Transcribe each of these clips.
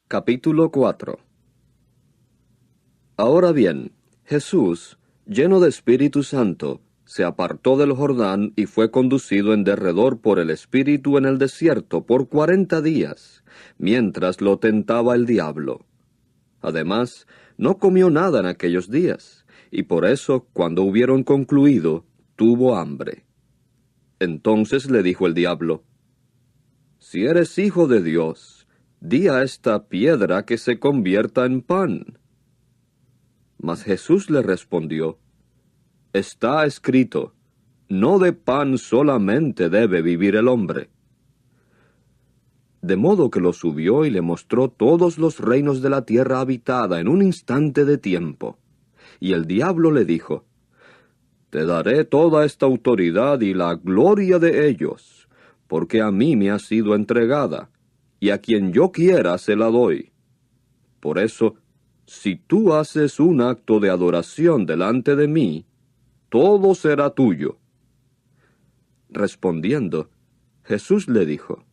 Capítulo 4. Ahora bien, Jesús, lleno de Espíritu Santo, se apartó del Jordán y fue conducido en derredor por el Espíritu en el desierto por 40 días, mientras lo tentaba el diablo. Además, no comió nada en aquellos días, y por eso, cuando hubieron concluido, tuvo hambre. Entonces le dijo el diablo: «Si eres hijo de Dios, di a esta piedra que se convierta en pan». Mas Jesús le respondió: «Está escrito, no de pan solamente debe vivir el hombre». De modo que lo subió y le mostró todos los reinos de la tierra habitada en un instante de tiempo. Y el diablo le dijo: «Te daré toda esta autoridad y la gloria de ellos, porque a mí me ha sido entregada, y a quien yo quiera se la doy. Por eso, si tú haces un acto de adoración delante de mí, todo será tuyo». Respondiendo, Jesús le dijo: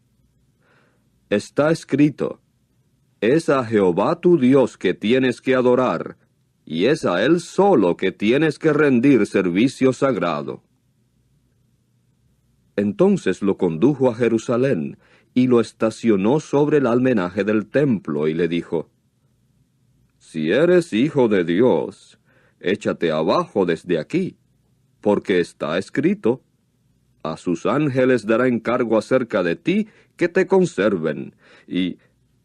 «Está escrito, es a Jehová tu Dios que tienes que adorar, y es a Él solo que tienes que rendir servicio sagrado». Entonces lo condujo a Jerusalén, y lo estacionó sobre el almenaje del templo, y le dijo: «Si eres hijo de Dios, échate abajo desde aquí, porque está escrito, a sus ángeles dará encargo acerca de ti que te conserven, y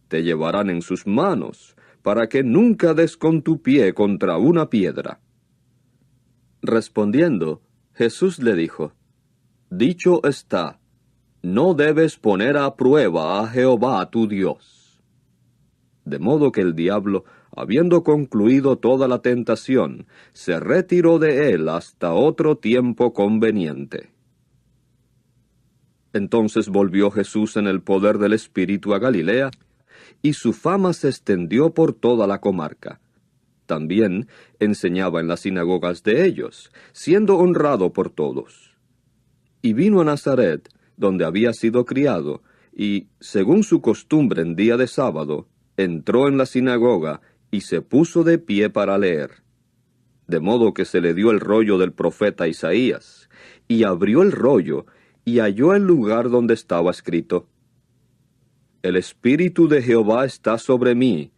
te llevarán en sus manos, para que nunca des con tu pie contra una piedra». Respondiendo, Jesús le dijo: «Dicho está, no debes poner a prueba a Jehová tu Dios». De modo que el diablo, habiendo concluido toda la tentación, se retiró de él hasta otro tiempo conveniente. Entonces volvió Jesús en el poder del Espíritu a Galilea, y su fama se extendió por toda la comarca. También enseñaba en las sinagogas de ellos, siendo honrado por todos. Y vino a Nazaret, donde había sido criado, y, según su costumbre en día de sábado, entró en la sinagoga y se puso de pie para leer. De modo que se le dio el rollo del profeta Isaías, y abrió el rollo, y halló el lugar donde estaba escrito: «El Espíritu de Jehová está sobre mí,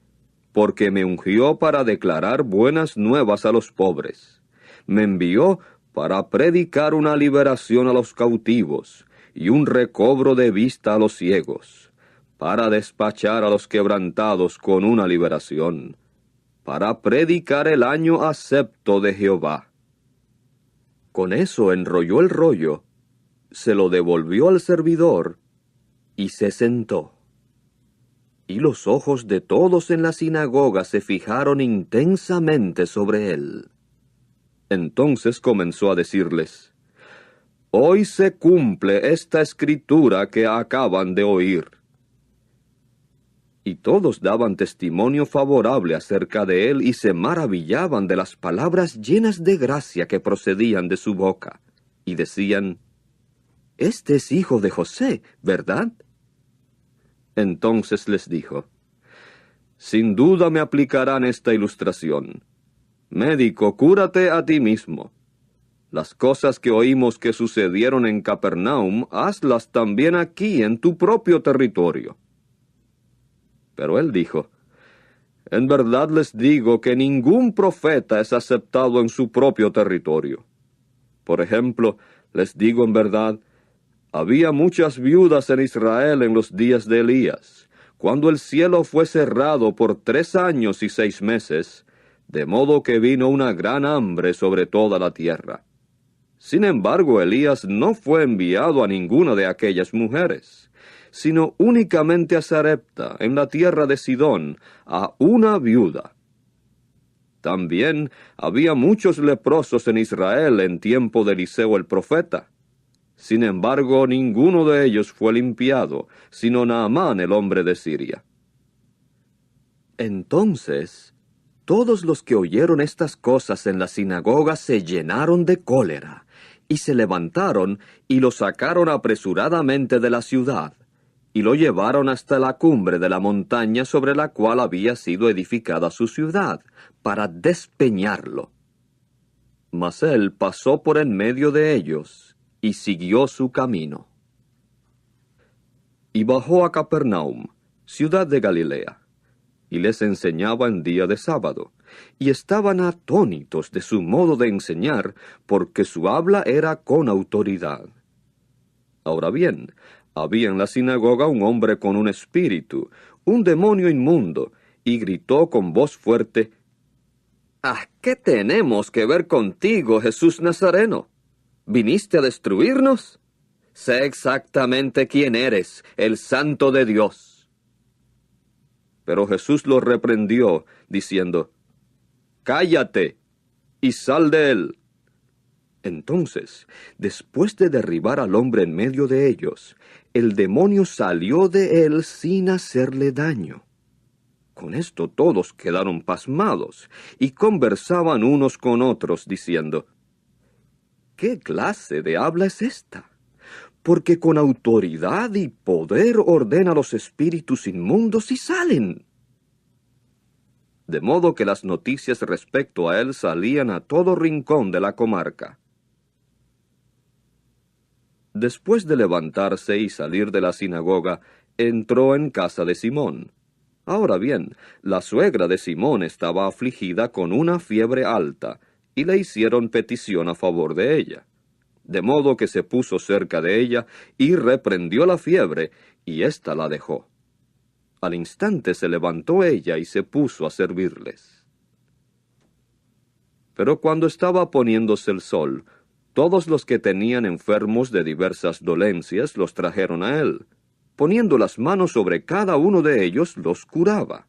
porque me ungió para declarar buenas nuevas a los pobres. Me envió para predicar una liberación a los cautivos, y un recobro de vista a los ciegos, para despachar a los quebrantados con una liberación, para predicar el año acepto de Jehová». Con eso enrolló el rollo, se lo devolvió al servidor, y se sentó. Y los ojos de todos en la sinagoga se fijaron intensamente sobre él. Entonces comenzó a decirles: «Hoy se cumple esta escritura que acaban de oír». Y todos daban testimonio favorable acerca de él y se maravillaban de las palabras llenas de gracia que procedían de su boca, y decían: «Este es hijo de José, ¿verdad?». Entonces les dijo: «Sin duda me aplicarán esta ilustración. Médico, cúrate a ti mismo. Las cosas que oímos que sucedieron en Capernaum, hazlas también aquí en tu propio territorio». Pero él dijo: «En verdad les digo que ningún profeta es aceptado en su propio territorio. Por ejemplo, les digo en verdad, había muchas viudas en Israel en los días de Elías, cuando el cielo fue cerrado por 3 años y 6 meses, de modo que vino una gran hambre sobre toda la tierra. Sin embargo, Elías no fue enviado a ninguna de aquellas mujeres, sino únicamente a Sarepta, en la tierra de Sidón, a una viuda. También había muchos leprosos en Israel en tiempo de Eliseo el profeta. Sin embargo, ninguno de ellos fue limpiado, sino Naamán el hombre de Siria». Entonces, todos los que oyeron estas cosas en la sinagoga se llenaron de cólera, y se levantaron y lo sacaron apresuradamente de la ciudad, y lo llevaron hasta la cumbre de la montaña sobre la cual había sido edificada su ciudad, para despeñarlo. Mas él pasó por en medio de ellos, y siguió su camino. Y bajó a Capernaum, ciudad de Galilea, y les enseñaba en día de sábado, y estaban atónitos de su modo de enseñar, porque su habla era con autoridad. Ahora bien, había en la sinagoga un hombre con un espíritu, un demonio inmundo, y gritó con voz fuerte: «¿Ah, qué tenemos que ver contigo, Jesús Nazareno? ¿Viniste a destruirnos? Sé exactamente quién eres, el Santo de Dios». Pero Jesús lo reprendió, diciendo: «Cállate, y sal de él». Entonces, después de derribar al hombre en medio de ellos, el demonio salió de él sin hacerle daño. Con esto todos quedaron pasmados, y conversaban unos con otros, diciendo: «¿Qué clase de habla es esta? Porque con autoridad y poder ordena a los espíritus inmundos y salen». De modo que las noticias respecto a él salían a todo rincón de la comarca. Después de levantarse y salir de la sinagoga, entró en casa de Simón. Ahora bien, la suegra de Simón estaba afligida con una fiebre alta, y le hicieron petición a favor de ella. De modo que se puso cerca de ella, y reprendió la fiebre, y ésta la dejó. Al instante se levantó ella y se puso a servirles. Pero cuando estaba poniéndose el sol, todos los que tenían enfermos de diversas dolencias los trajeron a él. Poniendo las manos sobre cada uno de ellos, los curaba.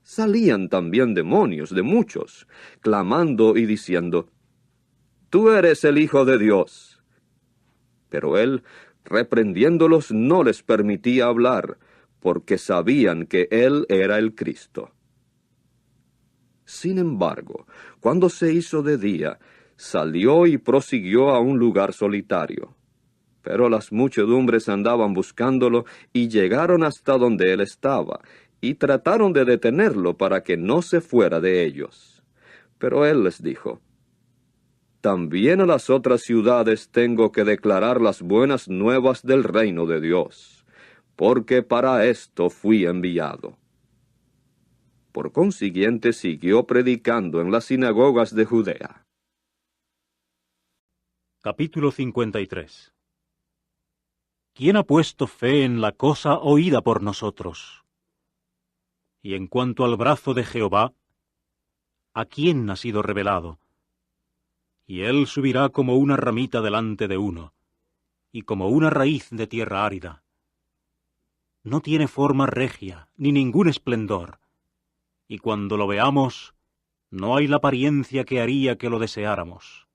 Salían también demonios de muchos, clamando y diciendo: «Tú eres el Hijo de Dios». Pero él, reprendiéndolos, no les permitía hablar, porque sabían que él era el Cristo. Sin embargo, cuando se hizo de día, salió y prosiguió a un lugar solitario. Pero las muchedumbres andaban buscándolo y llegaron hasta donde él estaba, y trataron de detenerlo para que no se fuera de ellos. Pero él les dijo: «También a las otras ciudades tengo que declarar las buenas nuevas del reino de Dios, porque para esto fui enviado». Por consiguiente siguió predicando en las sinagogas de Judea. Capítulo 53. ¿Quién ha puesto fe en la cosa oída por nosotros? Y en cuanto al brazo de Jehová, ¿a quién ha sido revelado? Y él subirá como una ramita delante de uno, y como una raíz de tierra árida. No tiene forma regia, ni ningún esplendor, y cuando lo veamos, no hay la apariencia que haría que lo deseáramos.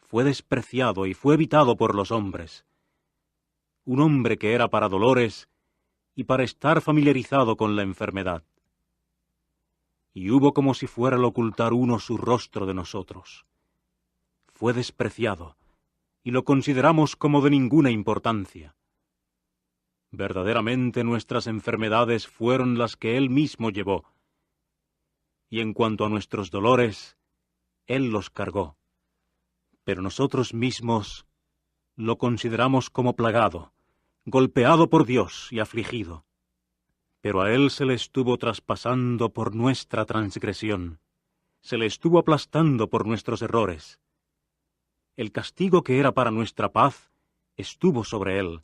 Fue despreciado y fue evitado por los hombres, un hombre que era para dolores y para estar familiarizado con la enfermedad. Y hubo como si fuera al ocultar uno su rostro de nosotros. Fue despreciado, y lo consideramos como de ninguna importancia. Verdaderamente nuestras enfermedades fueron las que él mismo llevó, y en cuanto a nuestros dolores, él los cargó. Pero nosotros mismos lo consideramos como plagado, golpeado por Dios y afligido. Pero a él se le estuvo traspasando por nuestra transgresión, se le estuvo aplastando por nuestros errores. El castigo que era para nuestra paz estuvo sobre él,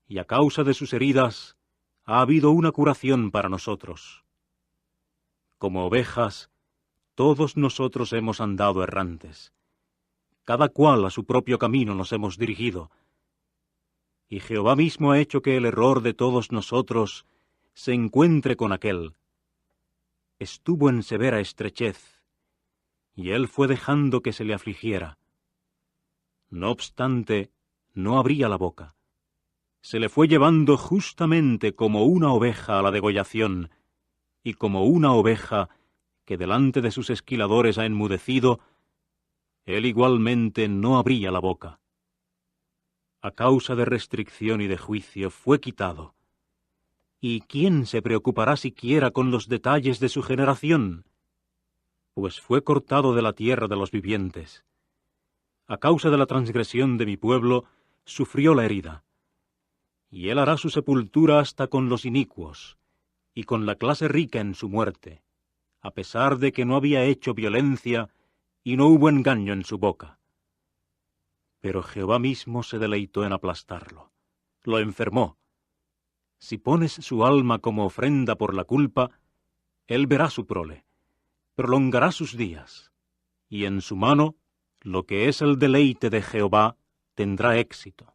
y a causa de sus heridas ha habido una curación para nosotros. Como ovejas, todos nosotros hemos andado errantes. Cada cual a su propio camino nos hemos dirigido. Y Jehová mismo ha hecho que el error de todos nosotros se encuentre con aquel. Estuvo en severa estrechez, y él fue dejando que se le afligiera. No obstante, no abría la boca. Se le fue llevando justamente como una oveja a la degollación, y como una oveja que delante de sus esquiladores ha enmudecido, él igualmente no abría la boca. a causa de restricción y de juicio, fue quitado. ¿Y quién se preocupará siquiera con los detalles de su generación? Pues fue cortado de la tierra de los vivientes. A causa de la transgresión de mi pueblo, sufrió la herida. Y él hará su sepultura hasta con los inicuos, y con la clase rica en su muerte, a pesar de que no había hecho violencia, y no hubo engaño en su boca. Pero Jehová mismo se deleitó en aplastarlo. Lo enfermó. Si pones su alma como ofrenda por la culpa, él verá su prole, prolongará sus días, y en su mano, lo que es el deleite de Jehová, tendrá éxito.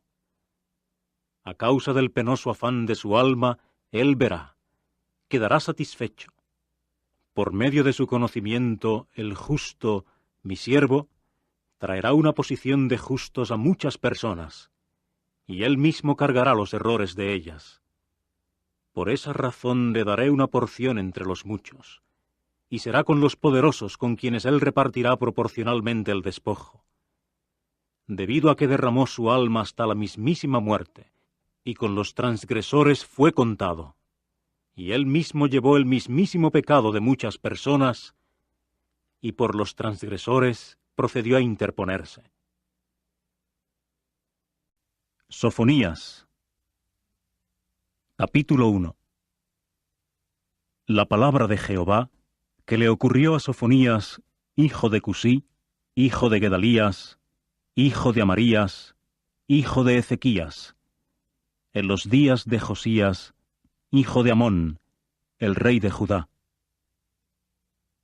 A causa del penoso afán de su alma, él verá, quedará satisfecho. Por medio de su conocimiento, el justo, mi siervo, traerá una posición de justos a muchas personas, y él mismo cargará los errores de ellas. Por esa razón le daré una porción entre los muchos, y será con los poderosos con quienes él repartirá proporcionalmente el despojo. Debido a que derramó su alma hasta la mismísima muerte, y con los transgresores fue contado, y él mismo llevó el mismísimo pecado de muchas personas, y por los transgresores procedió a interponerse. Sofonías. Capítulo 1. La palabra de Jehová, que le ocurrió a Sofonías, hijo de Cusí, hijo de Gedalías, hijo de Amarías, hijo de Ezequías, en los días de Josías, hijo de Amón, el rey de Judá.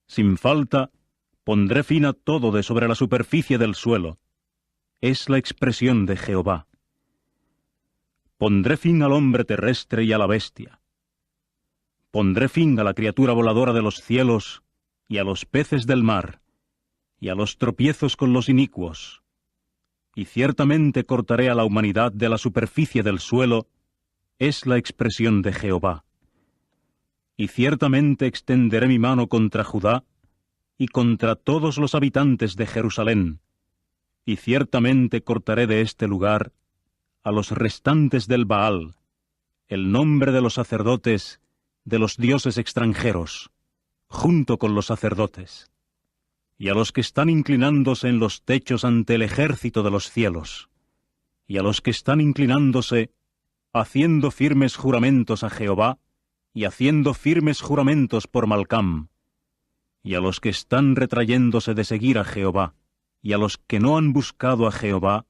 Sin falta, pondré fin a todo de sobre la superficie del suelo. Es la expresión de Jehová. Pondré fin al hombre terrestre y a la bestia. Pondré fin a la criatura voladora de los cielos, y a los peces del mar, y a los tropiezos con los inicuos. Y ciertamente cortaré a la humanidad de la superficie del suelo, es la expresión de Jehová. Y ciertamente extenderé mi mano contra Judá, y contra todos los habitantes de Jerusalén, y ciertamente cortaré de este lugar a los restantes del Baal, el nombre de los sacerdotes, de los dioses extranjeros, junto con los sacerdotes, y a los que están inclinándose en los techos ante el ejército de los cielos, y a los que están inclinándose, haciendo firmes juramentos a Jehová, y haciendo firmes juramentos por Malcam, y a los que están retrayéndose de seguir a Jehová, y a los que no han buscado a Jehová,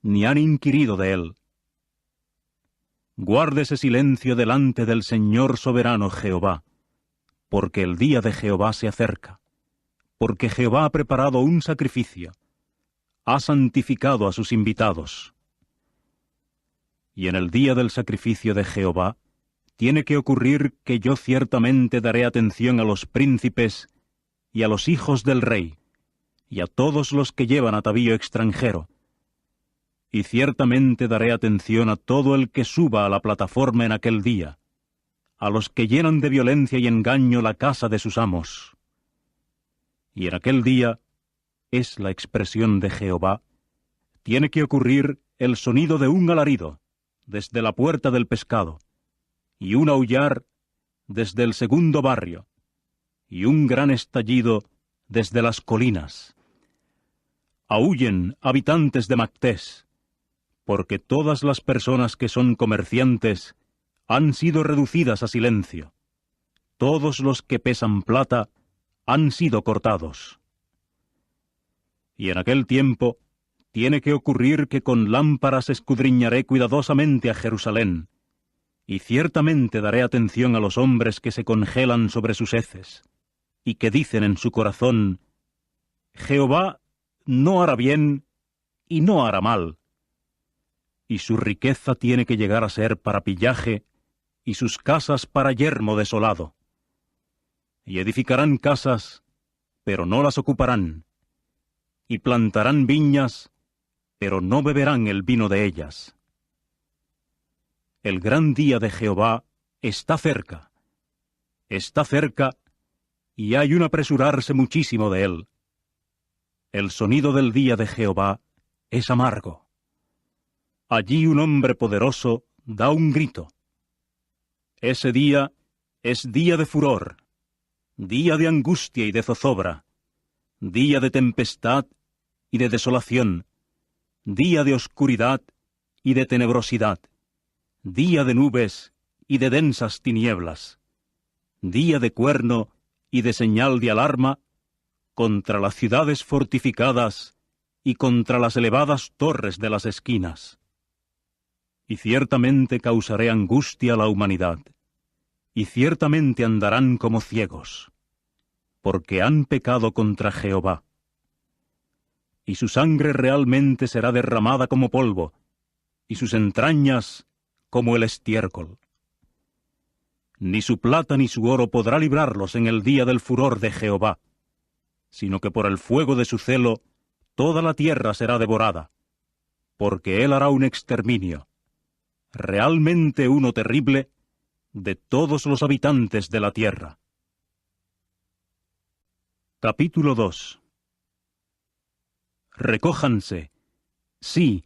ni han inquirido de él. Guárdese silencio delante del Señor soberano Jehová, porque el día de Jehová se acerca, porque Jehová ha preparado un sacrificio, ha santificado a sus invitados. Y en el día del sacrificio de Jehová, tiene que ocurrir que yo ciertamente daré atención a los príncipes y a los hijos del rey, y a todos los que llevan atavío extranjero, y ciertamente daré atención a todo el que suba a la plataforma en aquel día, a los que llenan de violencia y engaño la casa de sus amos. Y en aquel día, es la expresión de Jehová, tiene que ocurrir el sonido de un alarido desde la puerta del pescado, y un aullar desde el segundo barrio, y un gran estallido desde las colinas. Aúllen, habitantes de Mactés, porque todas las personas que son comerciantes han sido reducidas a silencio. Todos los que pesan plata han sido cortados. Y en aquel tiempo tiene que ocurrir que con lámparas escudriñaré cuidadosamente a Jerusalén, y ciertamente daré atención a los hombres que se congelan sobre sus heces, y que dicen en su corazón, Jehová no hará bien y no hará mal. Y su riqueza tiene que llegar a ser para pillaje, y sus casas para yermo desolado. Y edificarán casas, pero no las ocuparán, y plantarán viñas, pero no beberán el vino de ellas. El gran día de Jehová está cerca, y hay un apresurarse muchísimo de él. El sonido del día de Jehová es amargo. allí un hombre poderoso da un grito. Ese día es día de furor, día de angustia y de zozobra, día de tempestad y de desolación, día de oscuridad y de tenebrosidad, día de nubes y de densas tinieblas, día de cuerno y de señal de alarma contra las ciudades fortificadas y contra las elevadas torres de las esquinas. Y ciertamente causaré angustia a la humanidad, y ciertamente andarán como ciegos, porque han pecado contra Jehová. Y su sangre realmente será derramada como polvo, y sus entrañas como el estiércol. Ni su plata ni su oro podrá librarlos en el día del furor de Jehová, sino que por el fuego de su celo toda la tierra será devorada, porque él hará un exterminio, realmente uno terrible, de todos los habitantes de la tierra. Capítulo 2. Recójanse, sí,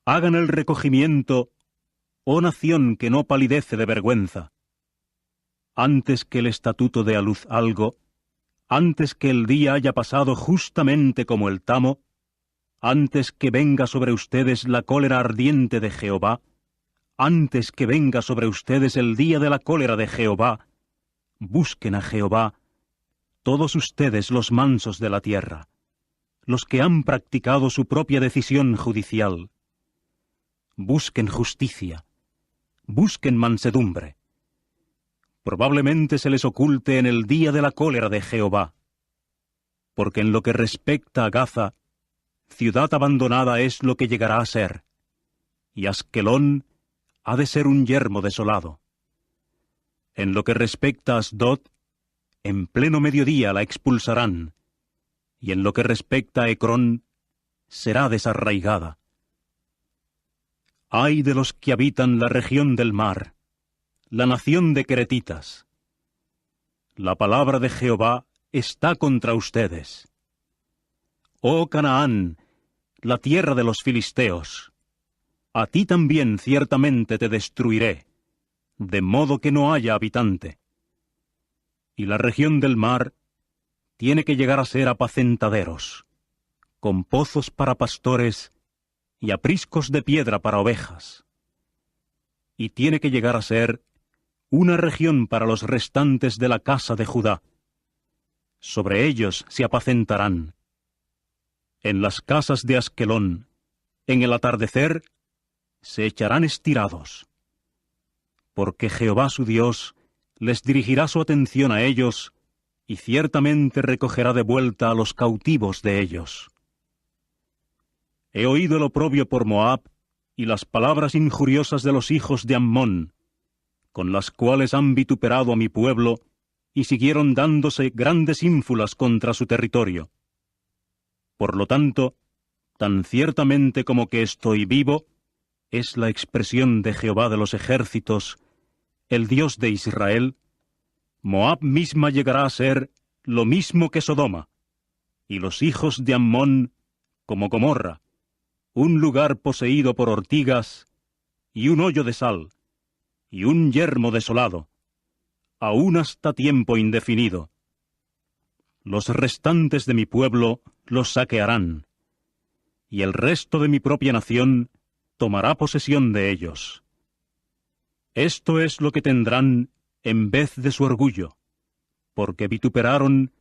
hagan el recogimiento, oh nación que no palidece de vergüenza. Antes que el estatuto dé a luz algo, antes que el día haya pasado justamente como el tamo, antes que venga sobre ustedes la cólera ardiente de Jehová, antes que venga sobre ustedes el día de la cólera de Jehová, busquen a Jehová, todos ustedes los mansos de la tierra, los que han practicado su propia decisión judicial. Busquen justicia, busquen mansedumbre. Probablemente se les oculte en el día de la cólera de Jehová, porque en lo que respecta a Gaza, ciudad abandonada es lo que llegará a ser, y Askelón ha de ser un yermo desolado. En lo que respecta a Asdod, en pleno mediodía la expulsarán, y en lo que respecta a Ecrón, será desarraigada. Ay de los que habitan la región del mar, la nación de cretitas. La palabra de Jehová está contra ustedes. Oh Canaán, la tierra de los filisteos, a ti también ciertamente te destruiré, de modo que no haya habitante. Y la región del mar tiene que llegar a ser apacentaderos, con pozos para pastores y apriscos de piedra para ovejas. Y tiene que llegar a ser una región para los restantes de la casa de Judá. Sobre ellos se apacentarán. En las casas de Askelón, en el atardecer, se echarán estirados, porque Jehová su Dios les dirigirá su atención a ellos, y ciertamente recogerá de vuelta a los cautivos de ellos. He oído el oprobio por Moab, y las palabras injuriosas de los hijos de Ammón, con las cuales han vituperado a mi pueblo, y siguieron dándose grandes ínfulas contra su territorio. Por lo tanto, tan ciertamente como que estoy vivo, es la expresión de Jehová de los ejércitos, el Dios de Israel, Moab misma llegará a ser lo mismo que Sodoma, y los hijos de Ammón como Gomorra, un lugar poseído por ortigas, y un hoyo de sal, y un yermo desolado, aún hasta tiempo indefinido. Los restantes de mi pueblo los saquearán, y el resto de mi propia nación tomará posesión de ellos. Esto es lo que tendrán en vez de su orgullo, porque vituperaron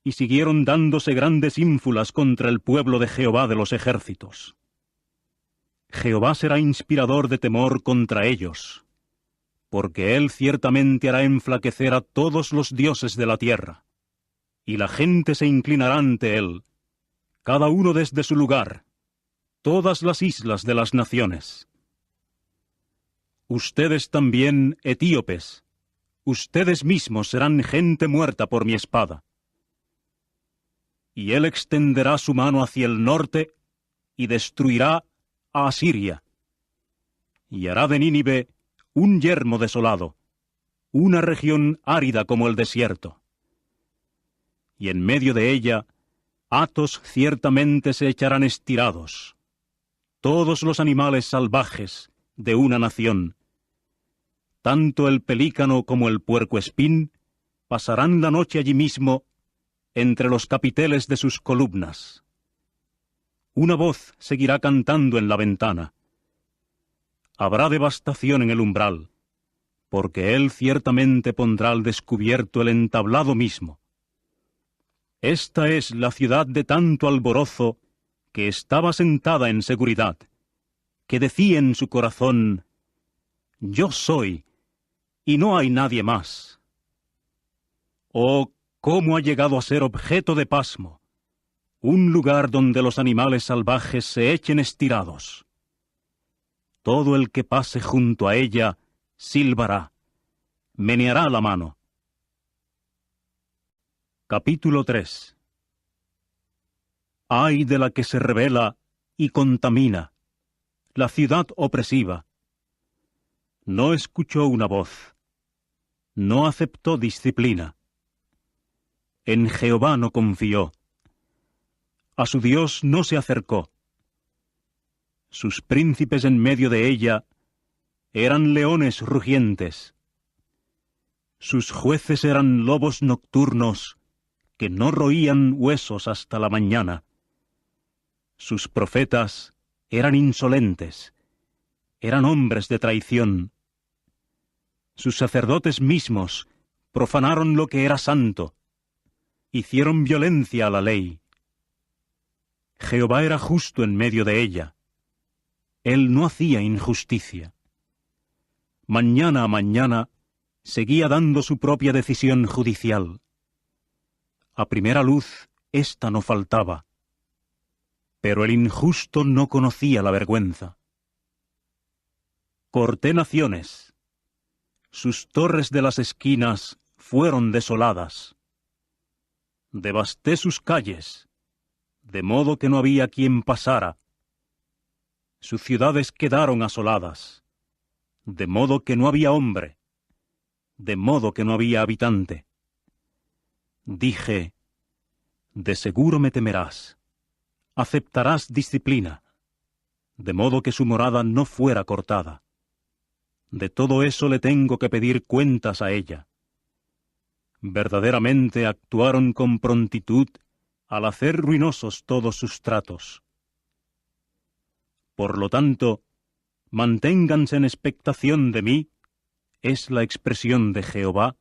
y siguieron dándose grandes ínfulas contra el pueblo de Jehová de los ejércitos. Jehová será inspirador de temor contra ellos, porque él ciertamente hará enflaquecer a todos los dioses de la tierra, y la gente se inclinará ante él, cada uno desde su lugar, todas las islas de las naciones. Ustedes también, etíopes, ustedes mismos serán gente muerta por mi espada. Y él extenderá su mano hacia el norte y destruirá a Asiria, y hará de Nínive un yermo desolado, una región árida como el desierto. Y en medio de ella, hatos ciertamente se echarán estirados, todos los animales salvajes de una nación. Tanto el pelícano como el puercoespín pasarán la noche allí mismo, entre los capiteles de sus columnas. Una voz seguirá cantando en la ventana. Habrá devastación en el umbral, porque él ciertamente pondrá al descubierto el entablado mismo. Esta es la ciudad de tanto alborozo, que estaba sentada en seguridad, que decía en su corazón: yo soy, y no hay nadie más. Oh, cómo ha llegado a ser objeto de pasmo, un lugar donde los animales salvajes se echen estirados. Todo el que pase junto a ella silbará, meneará la mano. Capítulo 3. Ay de la que se rebela y contamina, la ciudad opresiva. No escuchó una voz, no aceptó disciplina. En Jehová no confió, a su Dios no se acercó. Sus príncipes en medio de ella eran leones rugientes. Sus jueces eran lobos nocturnos que no roían huesos hasta la mañana. Sus profetas eran insolentes, eran hombres de traición. Sus sacerdotes mismos profanaron lo que era santo, hicieron violencia a la ley. Jehová era justo en medio de ella. Él no hacía injusticia. Mañana a mañana seguía dando su propia decisión judicial. A primera luz ésta no faltaba, pero el injusto no conocía la vergüenza. Corté naciones. Sus torres de las esquinas fueron desoladas. Devasté sus calles, de modo que no había quien pasara. Sus ciudades quedaron asoladas, de modo que no había hombre, de modo que no había habitante. Dije: de seguro me temerás, aceptarás disciplina, de modo que su morada no fuera cortada. De todo eso le tengo que pedir cuentas a ella. Verdaderamente actuaron con prontitud al hacer ruinosos todos sus tratos. Por lo tanto, manténganse en expectación de mí, es la expresión de Jehová,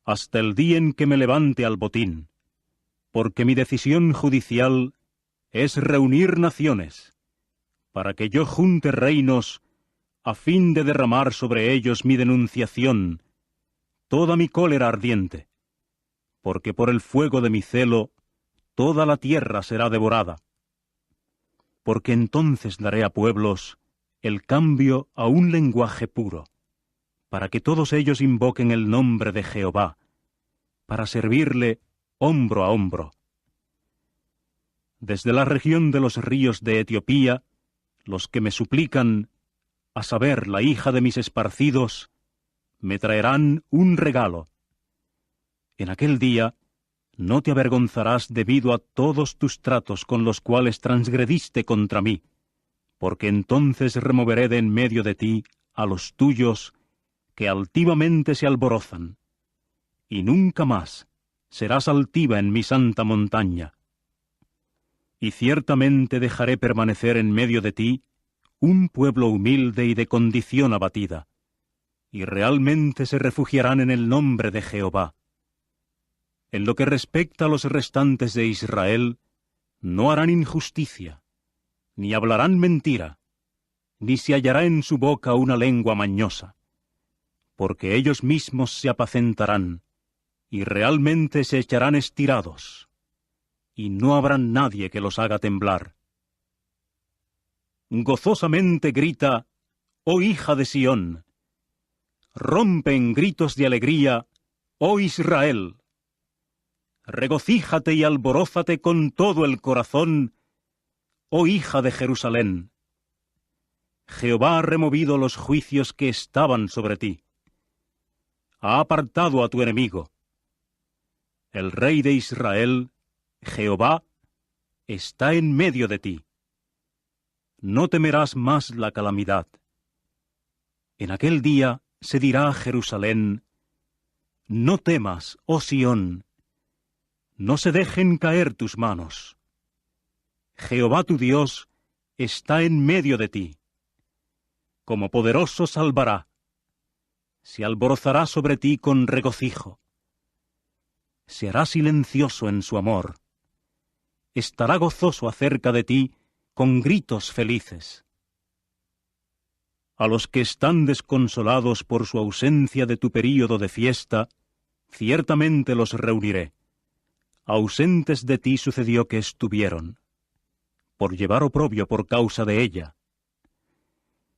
hasta el día en que me levante al botín, porque mi decisión judicial es reunir naciones, para que yo junte reinos, a fin de derramar sobre ellos mi denunciación, toda mi cólera ardiente, porque por el fuego de mi celo toda la tierra será devorada. Porque entonces daré a pueblos el cambio a un lenguaje puro, para que todos ellos invoquen el nombre de Jehová, para servirle hombro a hombro. Desde la región de los ríos de Etiopía, los que me suplican, a saber, la hija de mis esparcidos, me traerán un regalo. En aquel día no te avergonzarás debido a todos tus tratos con los cuales transgrediste contra mí, porque entonces removeré de en medio de ti a los tuyos que altivamente se alborozan, y nunca más serás altiva en mi santa montaña. Y ciertamente dejaré permanecer en medio de ti un pueblo humilde y de condición abatida, y realmente se refugiarán en el nombre de Jehová. En lo que respecta a los restantes de Israel, no harán injusticia, ni hablarán mentira, ni se hallará en su boca una lengua mañosa, porque ellos mismos se apacentarán, y realmente se echarán estirados, y no habrá nadie que los haga temblar. Gozosamente grita, oh hija de Sión, rompe en gritos de alegría, oh Israel. Regocíjate y alborózate con todo el corazón, oh hija de Jerusalén. Jehová ha removido los juicios que estaban sobre ti. Ha apartado a tu enemigo. El Rey de Israel, Jehová, está en medio de ti. no temerás más la calamidad. En aquel día se dirá a Jerusalén: no temas, oh Sión, no se dejen caer tus manos. Jehová tu Dios está en medio de ti. Como poderoso salvará. Se alborozará sobre ti con regocijo. Se hará silencioso en su amor. Estará gozoso acerca de ti con gritos felices. A los que están desconsolados por su ausencia de tu período de fiesta, ciertamente los reuniré. Ausentes de ti sucedió que estuvieron, por llevar oprobio por causa de ella.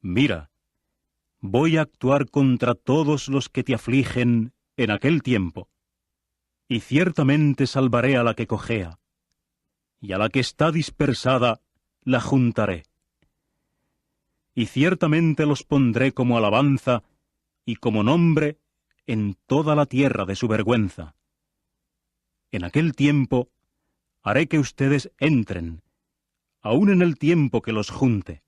Mira, voy a actuar contra todos los que te afligen en aquel tiempo, y ciertamente salvaré a la que cojea, y a la que está dispersada la juntaré. Y ciertamente los pondré como alabanza y como nombre en toda la tierra de su vergüenza. En aquel tiempo haré que ustedes entren, aun en el tiempo que los junte,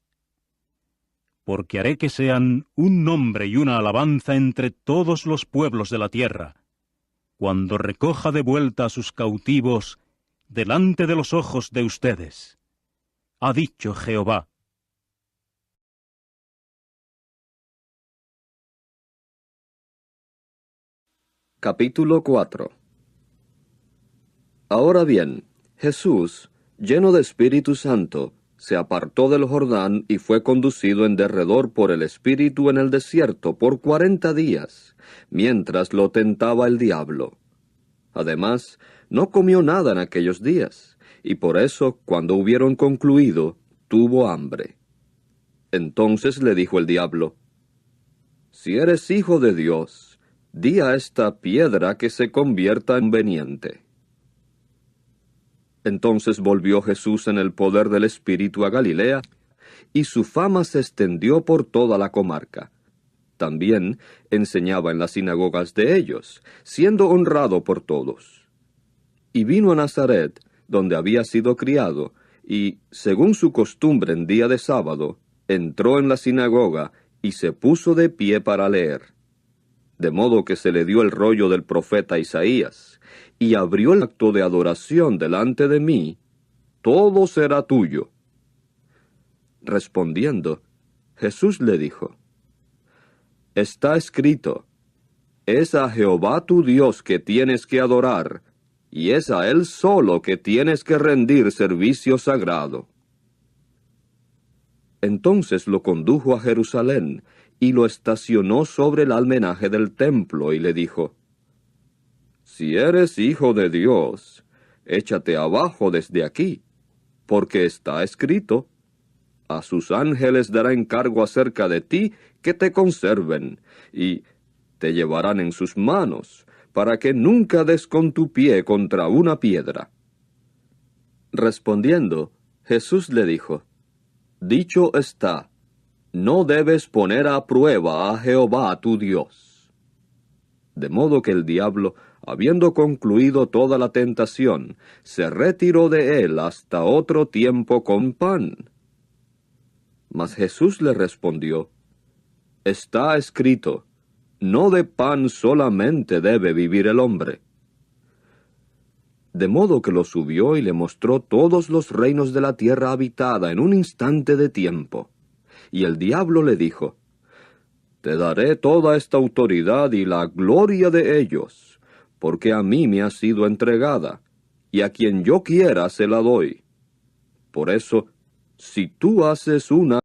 porque haré que sean un nombre y una alabanza entre todos los pueblos de la tierra, cuando recoja de vuelta a sus cautivos delante de los ojos de ustedes. Ha dicho Jehová. Capítulo 4. Ahora bien, Jesús, lleno de Espíritu Santo, se apartó del Jordán y fue conducido en derredor por el Espíritu en el desierto por 40 días, mientras lo tentaba el diablo. Además, no comió nada en aquellos días, y por eso, cuando hubieron concluido, tuvo hambre. Entonces le dijo el diablo: Si eres hijo de Dios, di a esta piedra que se convierta en veniente. Entonces volvió Jesús en el poder del Espíritu a Galilea, y su fama se extendió por toda la comarca. También enseñaba en las sinagogas de ellos, siendo honrado por todos. Y vino a Nazaret, donde había sido criado, y, según su costumbre en día de sábado, entró en la sinagoga y se puso de pie para leer. De modo que se le dio el rollo del profeta Isaías, y abrió el acto de adoración delante de mí: todo será tuyo. Respondiendo, Jesús le dijo: Está escrito: es a Jehová tu Dios que tienes que adorar, y es a Él solo que tienes que rendir servicio sagrado. Entonces lo condujo a Jerusalén, y lo estacionó sobre el almenaje del templo, y le dijo: Si eres hijo de Dios, échate abajo desde aquí, porque está escrito: a sus ángeles dará encargo acerca de ti que te conserven, y te llevarán en sus manos, para que nunca des con tu pie contra una piedra. Respondiendo, Jesús le dijo: Dicho está, no debes poner a prueba a Jehová tu Dios. De modo que el diablo, habiendo concluido toda la tentación, se retiró de él hasta otro tiempo con pan. Mas Jesús le respondió: Está escrito: no de pan solamente debe vivir el hombre. De modo que lo subió y le mostró todos los reinos de la tierra habitada en un instante de tiempo. Y el diablo le dijo: Te daré toda esta autoridad y la gloria de ellos, porque a mí me ha sido entregada, y a quien yo quiera se la doy. Por eso, si tú haces una